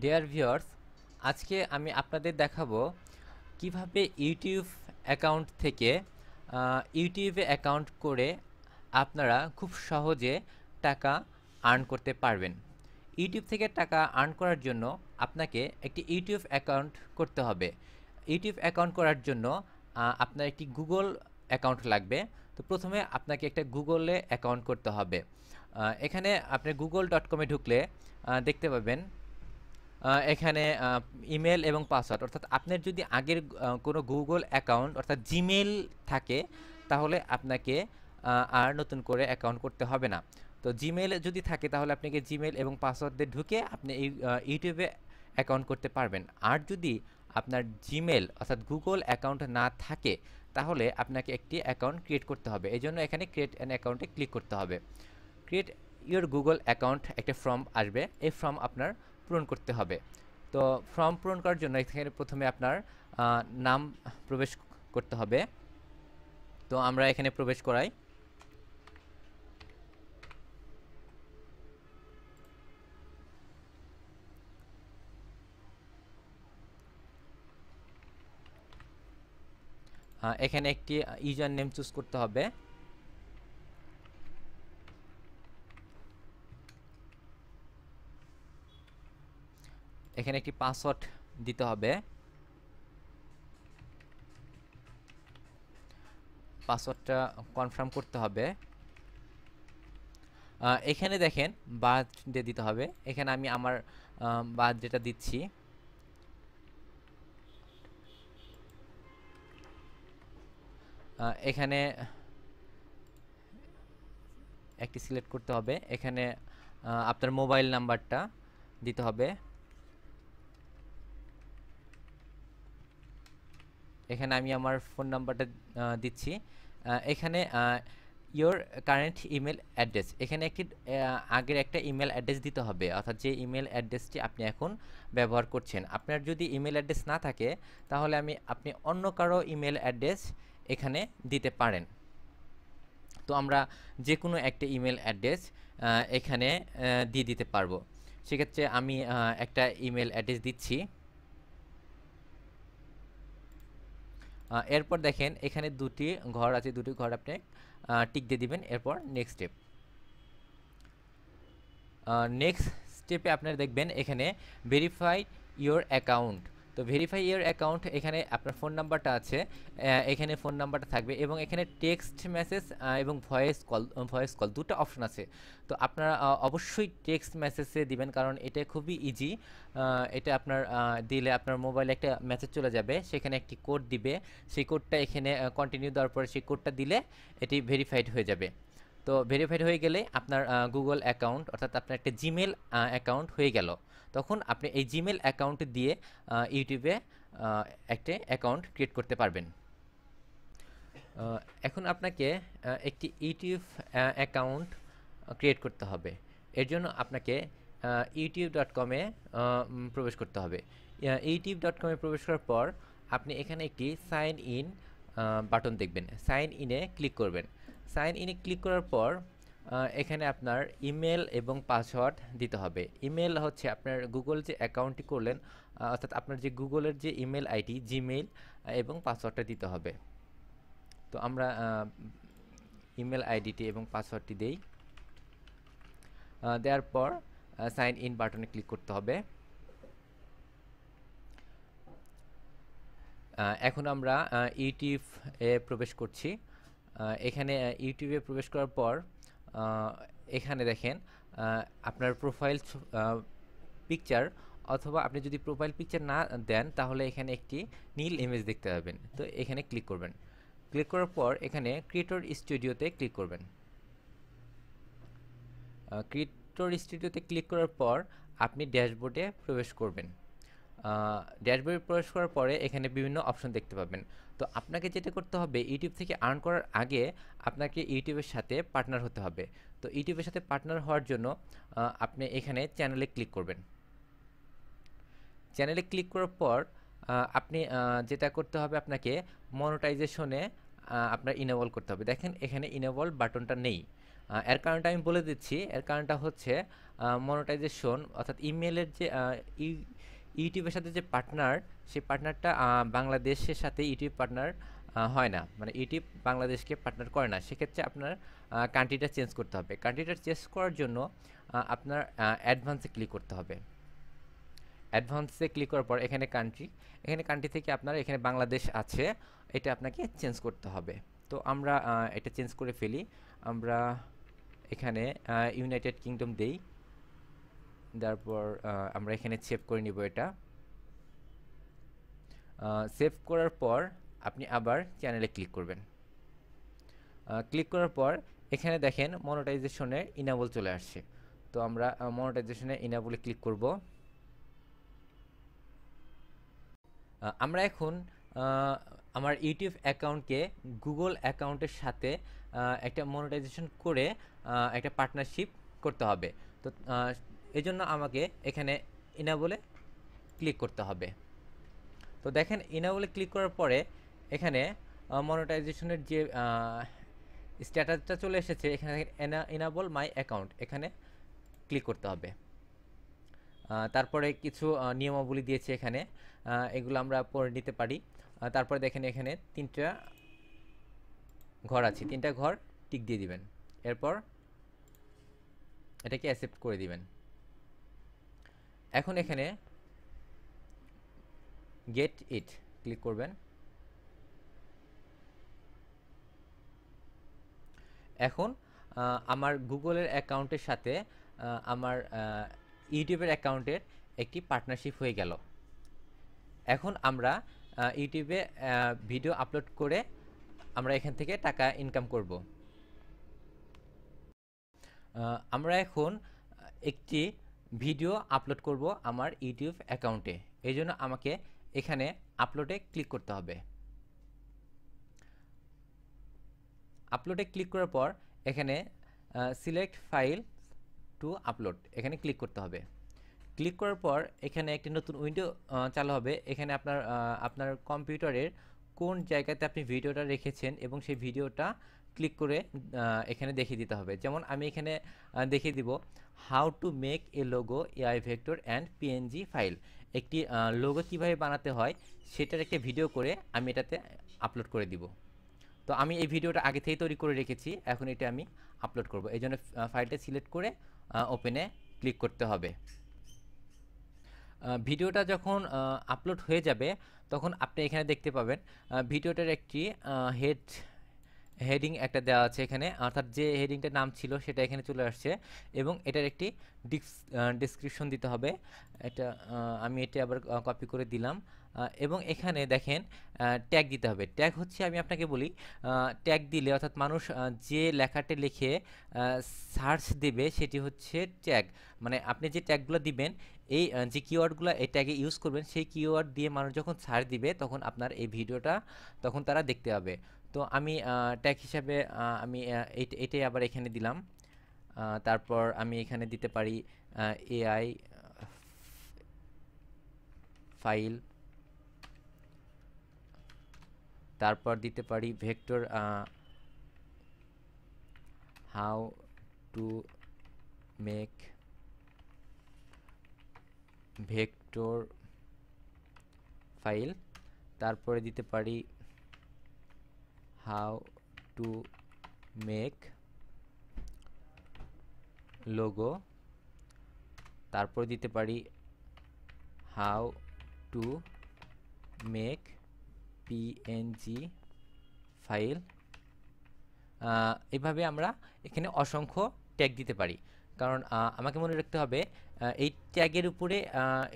Dear viewers, আজকে আমি আপনাদের দেখাবো কিভাবে ইউটিউব অ্যাকাউন্ট থেকে ইউটিউবে অ্যাকাউন্ট করে আপনারা খুব সহজে টাকা আর্ন করতে পারবেন। ইউটিউব থেকে টাকা আর্ন করার জন্য আপনাকে একটি ইউটিউব অ্যাকাউন্ট করতে হবে। ইউটিউব অ্যাকাউন্ট করার জন্য আপনার একটি গুগল অ্যাকাউন্ট লাগবে। তো প্রথমে আপনাকে একটা গুগলে অ্যাকাউন্ট করতে হবে। এখানে আপনি google.com-এ ঢুকলে দেখতে পাবেন এখানে ইমেল এবং পাসওয়ার্ড, অর্থাৎ আপনার যদি আগের কোনো গুগল অ্যাকাউন্ট অর্থাৎ জিমেল থাকে, তাহলে আপনাকে আর নতুন করে অ্যাকাউন্ট করতে হবে না। তো জিমেল যদি থাকে তাহলে আপনাকে জিমেল এবং পাসওয়ার্ড দিয়ে ঢুকে আপনি এই ইউটিউবে অ্যাকাউন্ট করতে পারবেন। আর যদি আপনার জিমেল অর্থাৎ গুগল অ্যাকাউন্ট না থাকে, তাহলে আপনাকে একটি অ্যাকাউন্ট ক্রিয়েট করতে হবে। এই জন্য এখানে ক্রিয়েট অ্যান অ্যাকাউন্টে ক্লিক করতে হবে। ক্রিয়েট ইওর গুগল অ্যাকাউন্ট একটা ফর্ম আসবে, এই ফর্ম আপনার পূরণ করতে হবে। তো ফর্ম পূরণ করার জন্য এখানে প্রথমে আপনার নাম প্রবেশ করতে হবে। তো আমরা এখানে প্রবেশ করাই। এখানে একটি ইউজার নেম চুজ করতে হবে। এখানে একটি পাসওয়ার্ড দিতে হবে। পাসওয়ার্ডটা কনফার্ম করতে হবে। এখানে দেখেন বার্থডে দিতে হবে। এখানে আমি আমার বার্থডেটা দিচ্ছি। এখানে একটি সিলেক্ট করতে হবে। এখানে আপনার মোবাইল নাম্বারটা দিতে হবে। এখানে আমি আমার ফোন নাম্বারটা দিচ্ছি। এখানে ইওর কারেন্ট ইমেল অ্যাড্রেস, এখানে একটি আগের একটা ইমেল অ্যাড্রেস দিতে হবে, অর্থাৎ যে ইমেল অ্যাড্রেসটি আপনি এখন ব্যবহার করছেন। আপনার যদি ইমেল অ্যাড্রেস না থাকে, তাহলে আপনি অন্য কারো ইমেল অ্যাড্রেস এখানে দিতে পারেন। তো আমরা যে কোনো একটা ইমেল অ্যাড্রেস এখানে দিয়ে দিতে পারবো। সেক্ষেত্রে আমি একটা ইমেল অ্যাড্রেস দিচ্ছি। এরপর দেখেন এখানে দুটি ঘর আছে, দুটি ঘর আপনি টিক দিয়ে দিবেন। এরপর নেক্সট স্টেপ। নেক্সট স্টেপে আপনারা দেখবেন এখানে ভেরিফাই ইওর অ্যাকাউন্ট। তো ভেরিফাই ইওর অ্যাকাউন্ট, এখানে আপনার ফোন নাম্বারটা আছে, এখানে ফোন নাম্বারটা থাকবে এবং এখানে টেক্সট মেসেজ এবং ভয়েস কল দুটো অপশন আছে। তো আপনারা অবশ্যই টেক্সট মেসেজে দিবেন, কারণ এটা খুবই ইজি। এটা আপনার দিলে আপনার মোবাইলে একটা মেসেজ চলে যাবে, সেখানে একটি কোড দিবে। সেই কোডটা এখানে কন্টিনিউ দেওয়ার পরে সেই কোডটা দিলে এটি ভেরিফাইড হয়ে যাবে। তো ভেরিফাইড হয়ে গেলে আপনার গুগল অ্যাকাউন্ট অর্থাৎ আপনার একটা জিমেল অ্যাকাউন্ট হয়ে গেল। তখন আপনি এই জিমেল অ্যাকাউন্ট দিয়ে ইউটিউবে একটা অ্যাকাউন্ট ক্রিয়েট করতে পারবেন। এখন আপনাকে একটি ইউটিউব অ্যাকাউন্ট ক্রিয়েট করতে হবে। এর জন্য আপনাকে youtube.com-এ প্রবেশ করতে হবে। youtube.com-এ প্রবেশ করার পর আপনি এখানে একটি সাইন ইন বাটন দেখবেন। সাইন ইনে ক্লিক করবেন। সাইন ইনে ক্লিক করার পর এখানে আপনার ইমেল এবং পাসওয়ার্ড দিতে হবে। ইমেল হচ্ছে আপনার গুগল যে অ্যাকাউন্টটি করলেন, অর্থাৎ আপনার যে গুগলের যে ইমেল আইডি, জিমেইল এবং পাসওয়ার্ডটা দিতে হবে। তো আমরা ইমেল আইডিটি এবং পাসওয়ার্ডটি দেই। দেওয়ার পর সাইন ইন বাটনে ক্লিক করতে হবে। এখন আমরা ইউটিউব এ প্রবেশ করছি। এখানে ইউটিউবে প্রবেশ করার পর এখানে দেখেন আপনার প্রোফাইল পিকচার, অথবা আপনি যদি প্রোফাইল পিকচার না দেন তাহলে এখানে একটি নীল ইমেজ দেখতে পাবেন। তো এখানে ক্লিক করবেন। ক্লিক করার পর এখানে ক্রিয়েটর স্টুডিওতে ক্লিক করবেন। ক্রিয়েটর স্টুডিওতে ক্লিক করার পর আপনি ড্যাশবোর্ডে প্রবেশ করবেন। ড্যাশবোর্ডে প্রবেশ করার পরে এখানে বিভিন্ন অপশন দেখতে পাবেন। তো আপনাকে যেটা করতে হবে, ইউটিউব থেকে আর্ন করার আগে আপনাকে ইউটিউবের সাথে পার্টনার হতে হবে। তো ইউটিউবের সাথে পার্টনার হওয়ার জন্য আপনি এখানে চ্যানেলে ক্লিক করবেন। চ্যানেলে ক্লিক করার পর আপনি যেটা করতে হবে, আপনাকে মনিটাইজেশনে আপনার ইনেবল করতে হবে। দেখেন এখানে ইনেবল বাটনটা নেই। এর কারণটা আমি বলে দিচ্ছি। এর কারণটা হচ্ছে মনিটাইজেশন অর্থাৎ ইমেলের যে ইউটিউবের সাথে যে পার্টনার, সেই পার্টনারটা বাংলাদেশের সাথে ইউটিউব পার্টনার হয় না, মানে ইউটিউব বাংলাদেশকে পার্টনার করে না। সেক্ষেত্রে আপনার কান্ট্রিটা চেঞ্জ করতে হবে। কান্ট্রিটা চেঞ্জ করার জন্য আপনার অ্যাডভান্সে ক্লিক করতে হবে। অ্যাডভান্সে ক্লিক করার পর এখানে কান্ট্রি থেকে আপনার এখানে বাংলাদেশ আছে, এটা আপনাকে চেঞ্জ করতে হবে। তো আমরা এটা চেঞ্জ করে ফেলি। আমরা এখানে ইউনাইটেড কিংডম দেই, তারপর আমরা এখানে সেভ করে নিব। এটা সেভ করার পর আপনি আবার চ্যানেলে ক্লিক করবেন। ক্লিক করার পর এখানে দেখেন মনিটাইজেশনে ইনেবল চলে আসছে। তো আমরা মনিটাইজেশনে ইনেবলে ক্লিক করব। আমরা এখন আমার ইউটিউব অ্যাকাউন্টকে গুগল অ্যাকাউন্টের সাথে একটা মনিটাইজেশন করে একটা পার্টনারশিপ করতে হবে। তো এজন্য আমাকে এখানে ইনেবলে ক্লিক করতে হবে। তো দেখেন ইনেবলে ক্লিক করার পরে এখানে মনিটাইজেশনের যে স্ট্যাটাসটা চলে এসেছে, এখানে ইনেবল মাই অ্যাকাউন্ট, এখানে ক্লিক করতে হবে। তারপরে কিছু নিয়মাবলী দিয়েছে এখানে, এগুলো আমরা পড়ে নিতে পারি। তারপরে দেখেন এখানে 3টা ঘর আছে, 3টা ঘর টিক দিয়ে দিবেন। এরপর এটাকে অ্যাকসেপ্ট করে দিবেন। এখন এখানে গেট ইট ক্লিক করবেন। এখন আমার গুগলের অ্যাকাউন্টের সাথে আমার ইউটিউবের অ্যাকাউন্টের একটি পার্টনারশিপ হয়ে গেল। এখন আমরা ইউটিউবে ভিডিও আপলোড করে আমরা এখান থেকে টাকা ইনকাম করব। আমরা এখন একটি ভিডিও আপলোড করব আমার ইউটিউব অ্যাকাউন্টে। এই জন্য আমাকে এখানে আপলোডে ক্লিক করতে হবে। আপলোডে ক্লিক করার পর এখানে সিলেক্ট ফাইল টু আপলোড, এখানে ক্লিক করতে হবে। ক্লিক করার পর এখানে একটি নতুন উইন্ডো চালু হবে। এখানে আপনার কম্পিউটারের কোন জায়গাতে আপনি ভিডিওটা রেখেছেন এবং সেই ভিডিওটা ক্লিক করে এখানে দেখিয়ে দিতে হবে। যেমন আমি এখানে দেখিয়ে দিব how to make a logo AI vector and PNG file. একটি লোগো কীভাবে বানাতে হয় সেটার একটা ভিডিও করে আমি এটাতে আপলোড করে দিব। তো আমি এই ভিডিওটা আগে থেকেই তৈরি করে রেখেছি, এখন এটা আমি আপলোড করব। এই জন্য ফাইলটা সিলেক্ট করে ওপেনে ক্লিক করতে হবে। ভিডিওটা যখন আপলোড হয়ে যাবে তখন আপনি এখানে দেখতে পাবেন ভিডিওটার একটি হেডিং একটা দেওয়া আছে এখানে, অর্থাৎ যে হেডিংটার নাম ছিল সেটা এখানে চলে আসছে এবং এটার একটি ডিসক্রিপশন দিতে হবে। এটা আমি এটা আবার কপি করে দিলাম এবং এখানে দেখেন ট্যাগ দিতে হবে। ট্যাগ হচ্ছে আমি আপনাকে বলি, ট্যাগ দিলে অর্থাৎ মানুষ যে লেখাটি লিখে সার্চ দেবে সেটি হচ্ছে ট্যাগ। মানে আপনি যে ট্যাগগুলো দিবেন, এই যে কিওয়ার্ডগুলো এই ট্যাগে ইউজ করবেন, সেই কিওয়ার্ড দিয়ে মানুষ যখন সার্চ দিবে তখন আপনার এই ভিডিওটা তখন তারা দেখতে পাবে। তো আমি ট্যাগ হিসাবে আমি এটাই আবার এখানে দিলাম। তারপর আমি এখানে দিতে পারি এআই ফাইল, তারপর দিতে পারি vector how to make vector file, তারপরে দিতে পারি হাউ টু মেক লোগো, তারপর দিতে পারি how to make PNG file. এভাবে আমরা এখানে অসংখ্য ট্যাগ দিতে পারি, কারণ আমাকে মনে রাখতে হবে এই ট্যাগের উপরে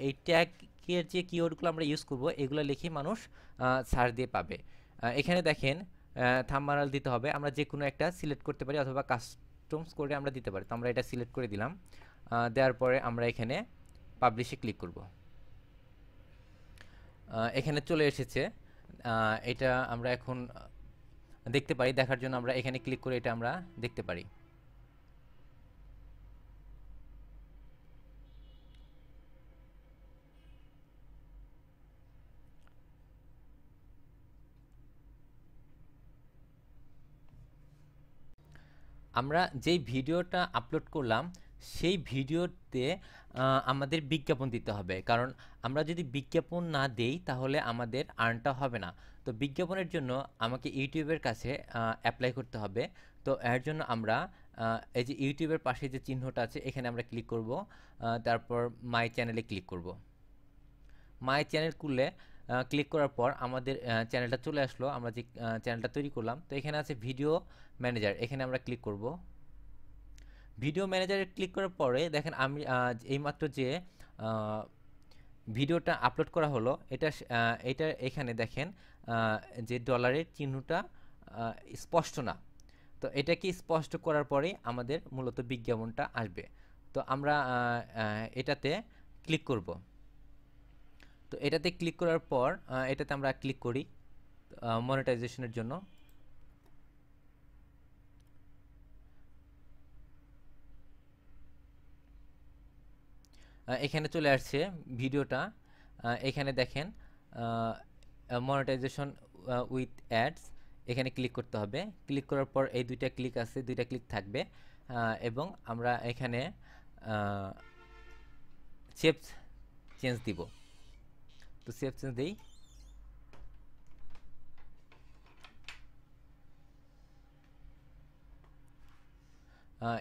এই ট্যাগের যে কিওয়ার্ডগুলো আমরা ইউজ করব এগুলো লিখে মানুষ সার্চ দিয়ে পাবে। এখানে দেখেন থাম্বনেল দিতে হবে, আমরা যে কোনো একটা সিলেক্ট করতে পারি অথবা কাস্টমস করে আমরা দিতে পারি। তো আমরা এটা সিলেক্ট করে দিলাম। দেওয়ার পরে আমরা এখানে পাবলিশে ক্লিক করব। এখানে চলে এসেছে। এটা আমরা এখন দেখতে পারি। দেখার জন্য আমরা এখানে ক্লিক করে এটা আমরা দেখতে পারি। আমরা যেই ভিডিওটা আপলোড করলাম সেই ভিডিওতে আমাদের বিজ্ঞাপন দিতে হবে, কারণ আমরা যদি বিজ্ঞাপন না দেই তাহলে আমাদের আর্নটা হবে না। তো বিজ্ঞাপনের জন্য আমাকে ইউটিউবের কাছে অ্যাপ্লাই করতে হবে। তো এর জন্য আমরা এই যে ইউটিউবের পাশে যে চিহ্নটা আছে এখানে আমরা ক্লিক করব, তারপর মাই চ্যানেলে ক্লিক করব। মাই চ্যানেল খুললে ক্লিক করার পর আমাদের চ্যানেলটা চলে আসলো, আমরা যে চ্যানেলটা তৈরি করলাম। তো এখানে আছে ভিডিও ম্যানেজার, এখানে আমরা ক্লিক করব। ভিডিও ম্যানেজারে ক্লিক করার পরে দেখেন আমি এইমাত্র যে আহ, ভিডিওটা আপলোড করা হলো এটা এখানে দেখেন যে ডলারের চিহ্নটা স্পষ্ট না। তো এটাকে স্পষ্ট করার পরে আমাদের মূলত বিজ্ঞাপনটা আসবে। তো আমরা এটাতে ক্লিক করব। তো এটাতে ক্লিক করার পর এটাতে আমরা ক্লিক করি মনিটাইজেশনের জন্য। এখানে চলে আসছে ভিডিওটা। এখানে দেখেন মনিটাইজেশন উইথ অ্যাডস, এখানে ক্লিক করতে হবে। ক্লিক করার পর এই দুইটা ক্লিক আছে, দুইটা ক্লিক থাকবে এবং আমরা এখানে সেভ চেঞ্জ দিব। তো সেভ চেঞ্জ দিই।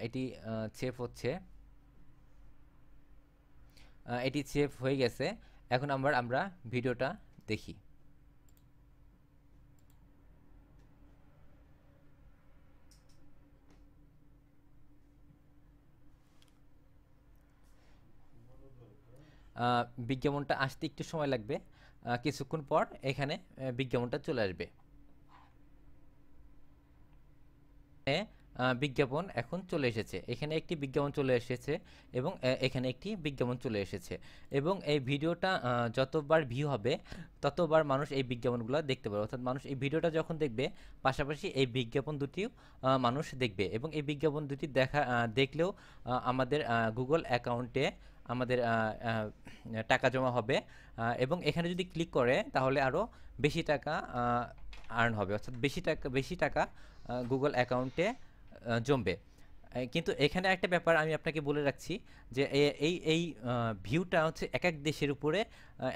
এটি সেভ হচ্ছে, এটি সেভ হয়ে গেছে। এখন আমরা ভিডিওটা দেখি। বিজ্ঞাপনটা আসতে একটু সময় লাগবে, কিছুক্ষণ পর এখানে বিজ্ঞাপনটা চলে আসবে। বিজ্ঞাপন এখন চলে এসেছে, এখানে একটি বিজ্ঞাপন চলে এসেছে এবং এখানে একটি বিজ্ঞাপন চলে এসেছে। এবং এই ভিডিওটা যতবার ভিউ হবে ততবার মানুষ এই বিজ্ঞাপনগুলো দেখতে পাবে, অর্থাৎ মানুষ এই ভিডিওটা যখন দেখবে পাশাপাশি এই বিজ্ঞাপন দুটিও মানুষ দেখবে। এবং এই বিজ্ঞাপন দুটি দেখলেও আমাদের গুগল অ্যাকাউন্টে আমাদের টাকা জমা হবে। এবং এখানে যদি ক্লিক করে তাহলে আরও বেশি টাকা আর্ন হবে, অর্থাৎ বেশি টাকা গুগল অ্যাকাউন্টে জমবে। কিন্তু এখানে একটা ব্যাপার আমি আপনাকে বলে রাখছি যে এই ভিউটা হচ্ছে এক এক দেশের উপরে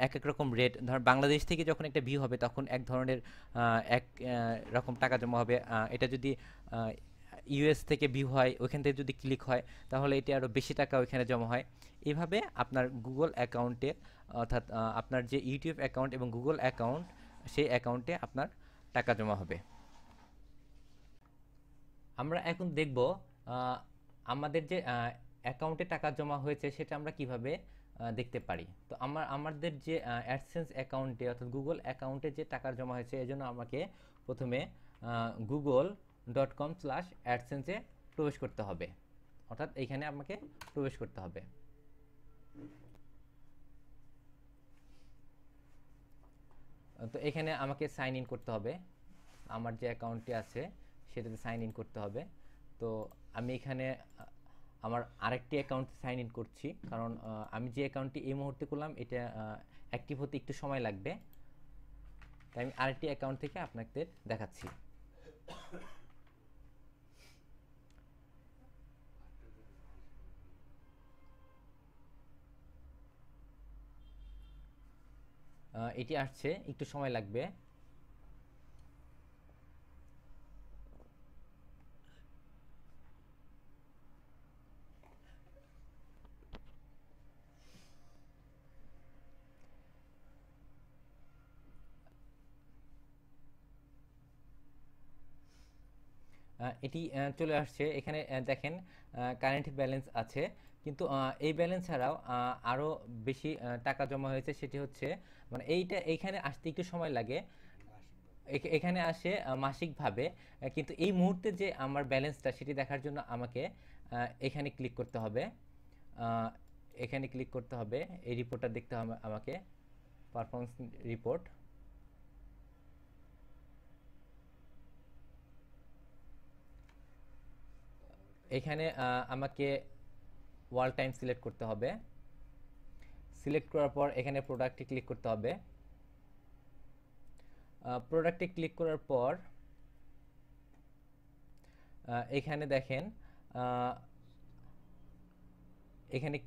এক এক রকম রেট। ধর বাংলাদেশ থেকে যখন একটা ভিউ হবে তখন এক ধরনের এক রকম টাকা জমা হবে। এটা যদি ইউএস থেকে ভিউ হয়, ওইখান থেকে যদি ক্লিক হয় তাহলে এটি আরও বেশি টাকা ওইখানে জমা হয়। এভাবে আপনার গুগল অ্যাকাউন্টে, অর্থাৎ আপনার যে ইউটিউব অ্যাকাউন্ট এবং গুগল অ্যাকাউন্ট, সেই অ্যাকাউন্টে আপনার টাকা জমা হবে। আমরা এখন দেখব আমাদের যে অ্যাকাউন্টে টাকা জমা হয়েছে সেটা আমরা কিভাবে দেখতে পারি। তো আমাদের যে অ্যাডসেন্স অ্যাকাউন্টে অর্থাৎ গুগল অ্যাকাউন্টে যে টাকা জমা হয়েছে এজন্য আমাকে প্রথমে google.com/adsense-এ প্রবেশ করতে হবে, অর্থাৎ এইখানে আমাকে প্রবেশ করতে হবে। তো এখানে আমাকে সাইন ইন করতে হবে, আমার যে অ্যাকাউন্টটি আছে সেটাতে সাইন ইন করতে হবে। তো আমি এখানে আমার আরেকটি অ্যাকাউন্টে সাইন ইন করছি, কারণ আমি যে অ্যাকাউন্টটি এই মুহূর্তে করলাম এটা অ্যাক্টিভ হতে একটু সময় লাগবে, তাই আমি আরেকটি অ্যাকাউন্ট থেকে আপনাদের দেখাচ্ছি। এটি আসছে, একটু সময় লাগবে। এটি চলে আসছে। এখানে দেখেন কারেন্ট ব্যালেন্স আছে, কিন্তু এই ব্যালেন্স ছাড়াও আরও বেশি টাকা জমা হয়েছে, সেটি হচ্ছে মানে এইখানে আসতে একটু সময় লাগে। এখানে আসে মাসিকভাবে, কিন্তু এই মুহূর্তে যে আমার ব্যালেন্সটা সেটি দেখার জন্য আমাকে এখানে ক্লিক করতে হবে। আহ, এখানে ক্লিক করতে হবে, এই রিপোর্টটা দেখতে হবে আমাকে, পারফরমেন্স রিপোর্ট। এখানে আমাকে ওয়াল টাইম সিলেক্ট করতে হবে। সিলেক্ট করার পর এখানে প্রোডাক্টে ক্লিক করতে হবে। প্রোডাক্টে ক্লিক করার পর এখানে দেখেন, এখানে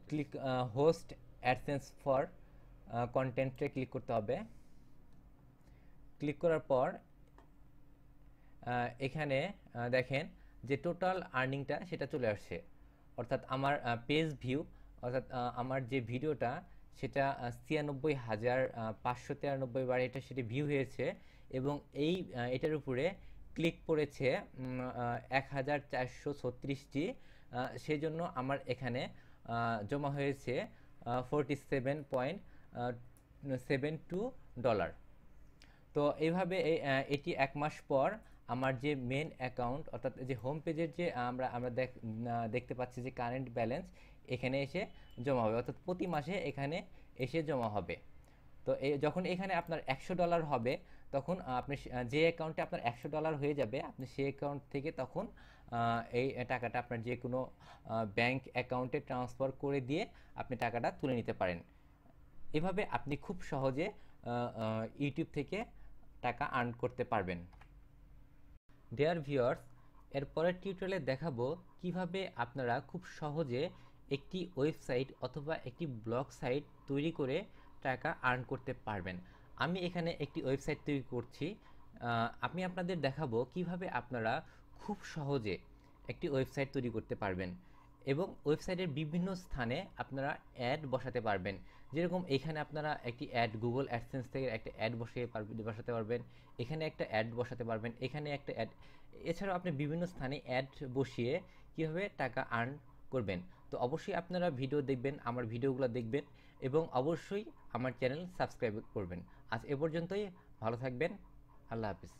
ক্লিক হোস্ট অ্যাডসেন্স ফর কন্টেন্টে ক্লিক করতে হবে। ক্লিক করার পর এখানে দেখেন যে টোটাল আর্নিংটা সেটা চলে আসছে, অর্থাৎ আমার পেজ ভিউ, অর্থাৎ আমার যে ভিডিওটা সেটা 96,593 বার এটা সেটা ভিউ হয়েছে, এবং এটার উপরে ক্লিক পড়েছে 1,436টি। সেই জন্য আমার এখানে জমা হয়েছে $47.72। তো এইভাবে এটি 1 মাস পর আমার যে মেন অ্যাকাউন্ট, অর্থাৎ যে হোম পেজের যে আমরা দেখতে পাচ্ছি যে কারেন্ট ব্যালেন্স এখানে এসে জমা হবে, অর্থাৎ প্রতি মাসে এখানে এসে জমা হবে। তো যখন এখানে আপনার $100 হবে, তখন আপনি যে অ্যাকাউন্টে আপনার $100 হয়ে যাবে, আপনি সেই অ্যাকাউন্ট থেকে তখন এই টাকাটা আপনার যে কোনো ব্যাংক অ্যাকাউন্টে ট্রান্সফার করে দিয়ে আপনি টাকাটা তুলে নিতে পারেন। এভাবে আপনি খুব সহজে ইউটিউব থেকে টাকা আর্ন করতে পারবেন। ডিয়ার ভিউয়ার্স, এর পরের টিউটোরিয়ালে দেখাবো কিভাবে আপনারা খুব সহজে একটি ওয়েবসাইট অথবা একটি ব্লগ সাইট তৈরি করে টাকা আর্ন করতে পারবেন। আমি এখানে একটি ওয়েবসাইট তৈরি করছি। আমি আপনাদের দেখাবো কিভাবে আপনারা খুব সহজে একটি ওয়েবসাইট তৈরি করতে পারবেন এবং ওয়েবসাইটের বিভিন্ন স্থানে আপনারা অ্যাড বসাতে পারবেন। যেরকম এখানে আপনারা একটি অ্যাড গুগল অ্যাডসেন্স থেকে একটা অ্যাড বসাতে পারবেন, এখানে একটা অ্যাড বসাতে পারবেন, এখানে একটা অ্যাড, এছাড়াও আপনি বিভিন্ন স্থানে অ্যাড বসিয়ে কীভাবে টাকা আর্ন করবেন। তো অবশ্যই আপনারা ভিডিও দেখবেন, আমার ভিডিওগুলো দেখবেন এবং অবশ্যই আমার চ্যানেল সাবস্ক্রাইব করবেন। আজ এ পর্যন্তই, ভালো থাকবেন, আল্লাহ হাফিজ।